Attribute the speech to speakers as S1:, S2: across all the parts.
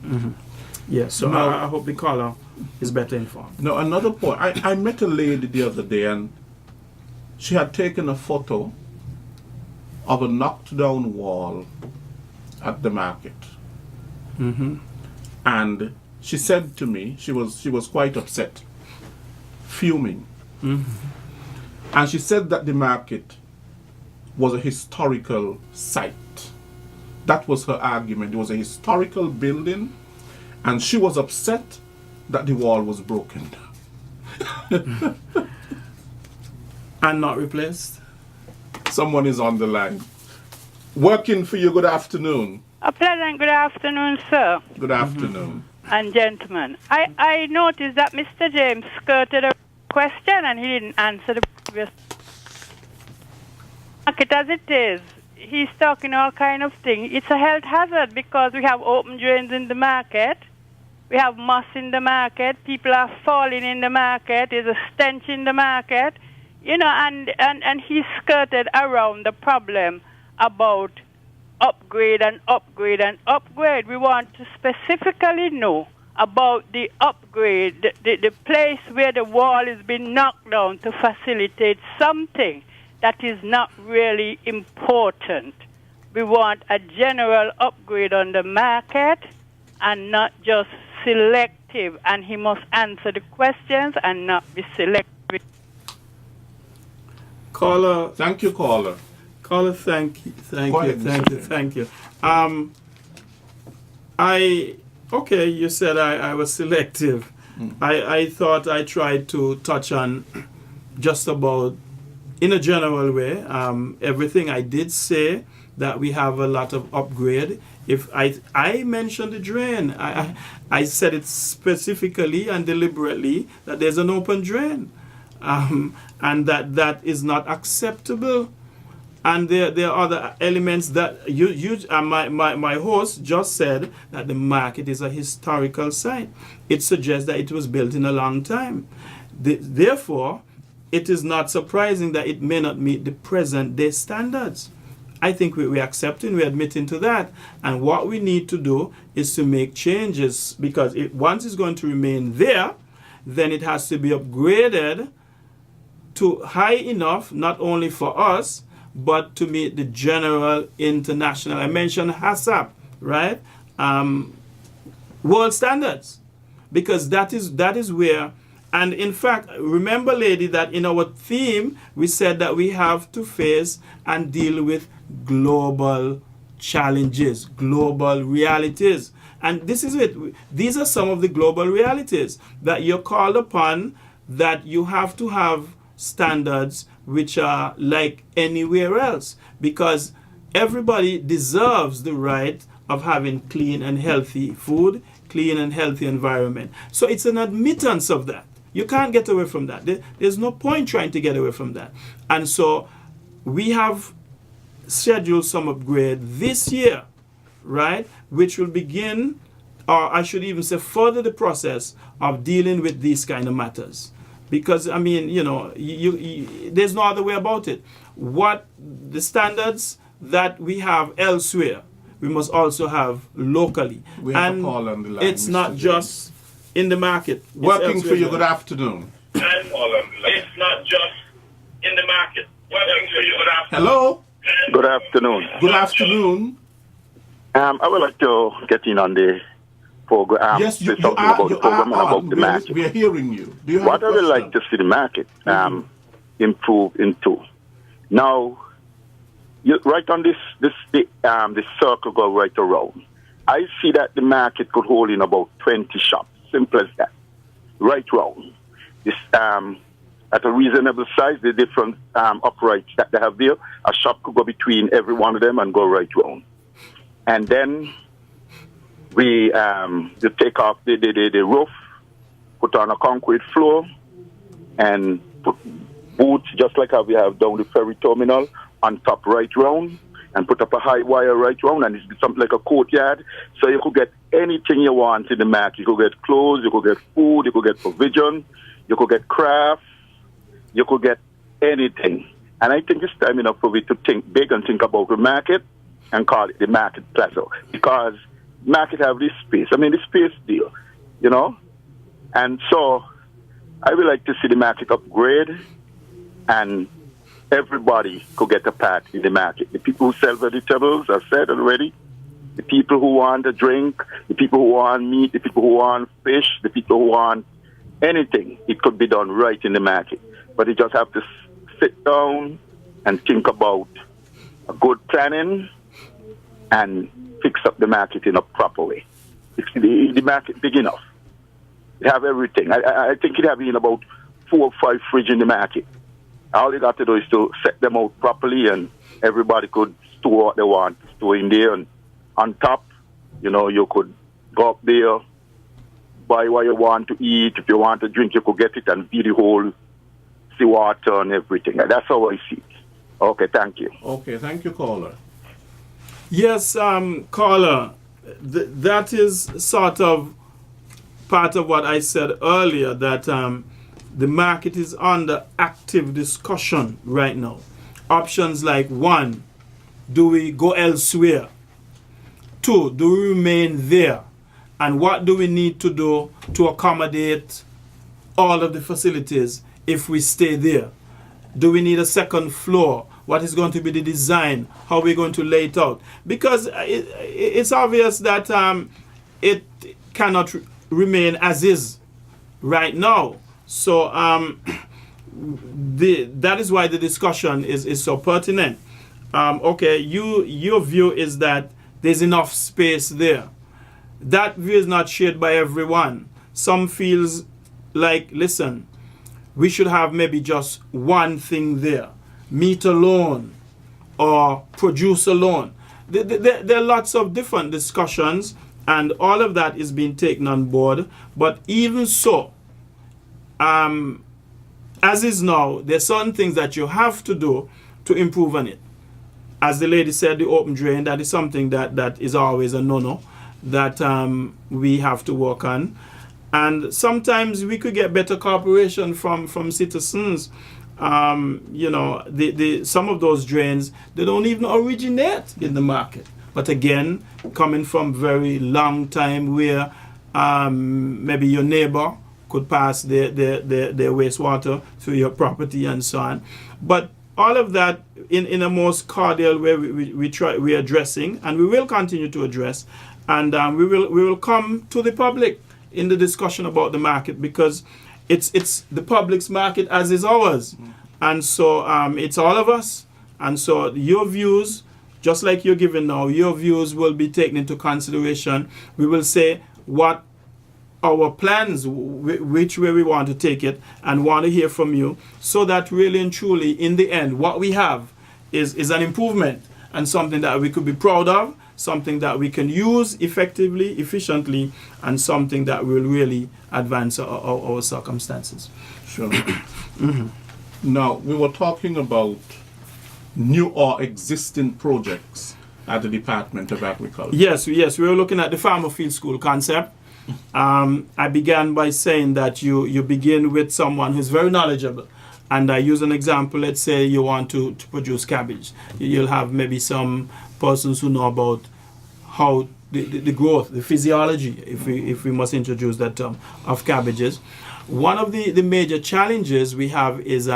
S1: Mm-hmm. Yeah, so I hope the caller is better informed.
S2: No, another point. I met a lady the other day, and she had taken a photo of a knocked down wall at the market.
S1: Mm-hmm.
S2: And she said to me, she was quite upset, fuming.
S1: Mm-hmm.
S2: And she said that the market was a historical site. That was her argument. It was a historical building, and she was upset that the wall was broken.
S1: And not replaced?
S2: Someone is on the line. Working for you, good afternoon.
S3: A pleasant good afternoon, sir.
S2: Good afternoon.
S3: And gentlemen. I noticed that Mr. James skirted a question and he didn't answer the previous. Market as it is, he's talking all kind of things. It's a health hazard because we have open drains in the market. We have moss in the market. People are falling in the market. There's a stench in the market. You know, and he skirted around the problem about upgrade and upgrade and upgrade. We want to specifically know about the upgrade, the place where the wall has been knocked down to facilitate something that is not really important. We want a general upgrade on the market and not just selective. And he must answer the questions and not be selective.
S1: Caller.
S2: Thank you, caller.
S1: Caller, thank you. You said I was selective. I thought I tried to touch on just about, in a general way, everything. I did say that we have a lot of upgrade. If I mentioned the drain, I said it specifically and deliberately that there's an open drain, and that is not acceptable. And there are other elements that my host just said that the market is a historical site. It suggests that it was built in a long time. Therefore, it is not surprising that it may not meet the present day standards. I think we're accepting, we're admitting to that. And what we need to do is to make changes, because once it's going to remain there, then it has to be upgraded to high enough, not only for us, but to meet the general international. I mentioned HACCP, right? World standards, because that is where. And in fact, remember, lady, that in our theme we said that we have to face and deal with global challenges, global realities, and this is it. These are some of the global realities that you're called upon. That you have to have standards which are like anywhere else, because everybody deserves the right of having clean and healthy food, clean and healthy environment. So it's an admittance of that. You can't get away from that. There's no point trying to get away from that. And so we have scheduled some upgrade this year, right, which will begin, or I should even say further the process of dealing with these kind of matters. Because, I mean, you know, there's no other way about it. What the standards that we have elsewhere, we must also have locally.
S2: We have
S1: and
S2: a call on the line.
S1: It's not just in the market.
S2: Working for you, good afternoon.
S1: It's not just in the market. Working for you, good afternoon.
S2: Hello?
S4: Good afternoon.
S2: Good afternoon.
S4: I would like to get in on the program.
S2: Yes, you
S4: about the program and about the market.
S2: We are hearing you. Do you have
S4: what I would like to see the market improve into. Now, right on this circle go right around. I see that the market could hold in about 20 shops. Simple as that. Right round. This at a reasonable size, the different uprights that they have there, a shop could go between every one of them and go right round. And then we take off the roof, put on a concrete floor, and put booths just like how we have down the ferry terminal on top right round, and put up a high wire right round, and it's something like a courtyard. So you could get anything you want in the market. You could get clothes, you could get food, you could get provision, you could get craft, you could get anything. And I think it's time enough for we to think big and think about the market and call it the market plaza. Because market have this space. I mean, the space deal, you know? And so I would like to see the market upgrade and everybody could get a part in the market. The people who sell vegetables, I've said already, the people who want a drink, the people who want meat, the people who want fish, the people who want anything, it could be done right in the market. But you just have to sit down and think about a good planning and fix up the market in a proper way. The market big enough. It have everything. I think it have been about 4 or 5 fridges in the market. All you got to do is to set them out properly and everybody could store what they want, store in there. And on top, you know, you could go up there, buy what you want to eat. If you want to drink, you could get it and view the whole sea water and everything. And that's how I see it. Okay, thank you.
S2: Okay, thank you, caller.
S1: Yes, caller, that is sort of part of what I said earlier, that the market is under active discussion right now. Options like 1, do we go elsewhere? 2, do we remain there? And what do we need to do to accommodate all of the facilities if we stay there? Do we need a second floor? What is going to be the design? How are we going to lay it out? Because it's obvious that it cannot remain as is right now. So that is why the discussion is so pertinent. Okay, your view is that there's enough space there. That view is not shared by everyone. Some feels like, listen, we should have maybe just one thing there, meat alone or produce alone. There are lots of different discussions, and all of that is being taken on board. But even so, as is now, there's certain things that you have to do to improve on it. As the lady said, the open drain, that is something that is always a no-no that we have to work on. And sometimes we could get better cooperation from citizens. You know, some of those drains, they don't even originate in the market. But again, coming from very long time where maybe your neighbor could pass their wastewater through your property and so on. But all of that in a most cordial way we're addressing, and we will continue to address, and we will come to the public in the discussion about the market, because it's the public's market as is ours. And so it's all of us. And so your views, just like you're giving now, your views will be taken into consideration. We will say what our plans, which way we want to take it, and want to hear from you, so that really and truly, in the end, what we have is an improvement and something that we could be proud of, something that we can use effectively, efficiently, and something that will really advance our circumstances.
S2: Sure. Now, we were talking about new or existing projects at the Department of Agriculture.
S1: Yes, we were looking at the Farmer Field School concept. I began by saying that you begin with someone who's very knowledgeable. And I use an example. Let's say you want to produce cabbage. You'll have maybe some persons who know about how the growth, the physiology, if we must introduce that term, of cabbages. One of the major challenges we have is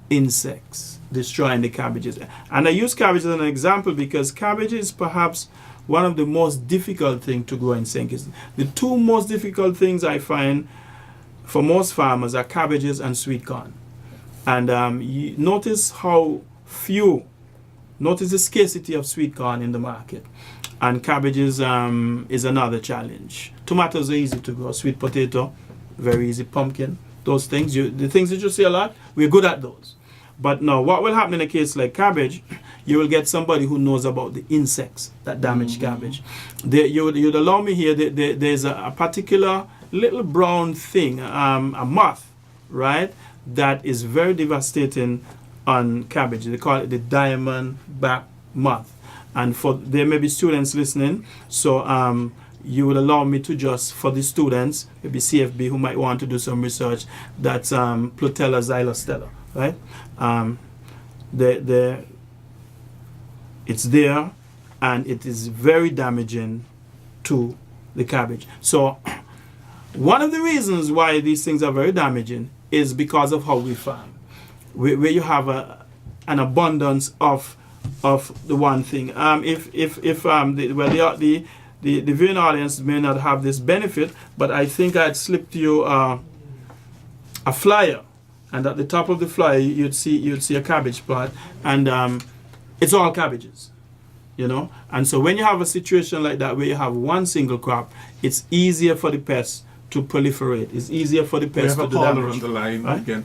S1: insects destroying the cabbages. And I use cabbage as an example because cabbage is perhaps one of the most difficult things to grow in St. Kitts. The 2 most difficult things I find for most farmers are cabbages and sweet corn. And you notice how few, notice the scarcity of sweet corn in the market. And cabbages is another challenge. Tomatoes are easy to grow. Sweet potato, very easy. Pumpkin, those things, the things that you see a lot, we're good at those. But no, what will happen in a case like cabbage, you will get somebody who knows about the insects that damage cabbage. You'd allow me here, there's a particular little brown thing, a moth, right, that is very devastating on cabbage. They call it the diamond back moth. And there may be students listening, so you would allow me to just, for the students, maybe CFB who might want to do some research, that's Plotella xylostella, right? It's there, and it is very damaging to the cabbage. So one of the reasons why these things are very damaging is because of how we farm, where you have an abundance of the one thing. The viewing audience may not have this benefit, but I think I'd slipped you a flyer, and at the top of the flyer you'd see a cabbage plot, and it's all cabbages, you know. And so when you have a situation like that where you have one single crop, it's easier for the pests to proliferate. It's easier for the pests to do damage.
S2: We have a caller on the line again.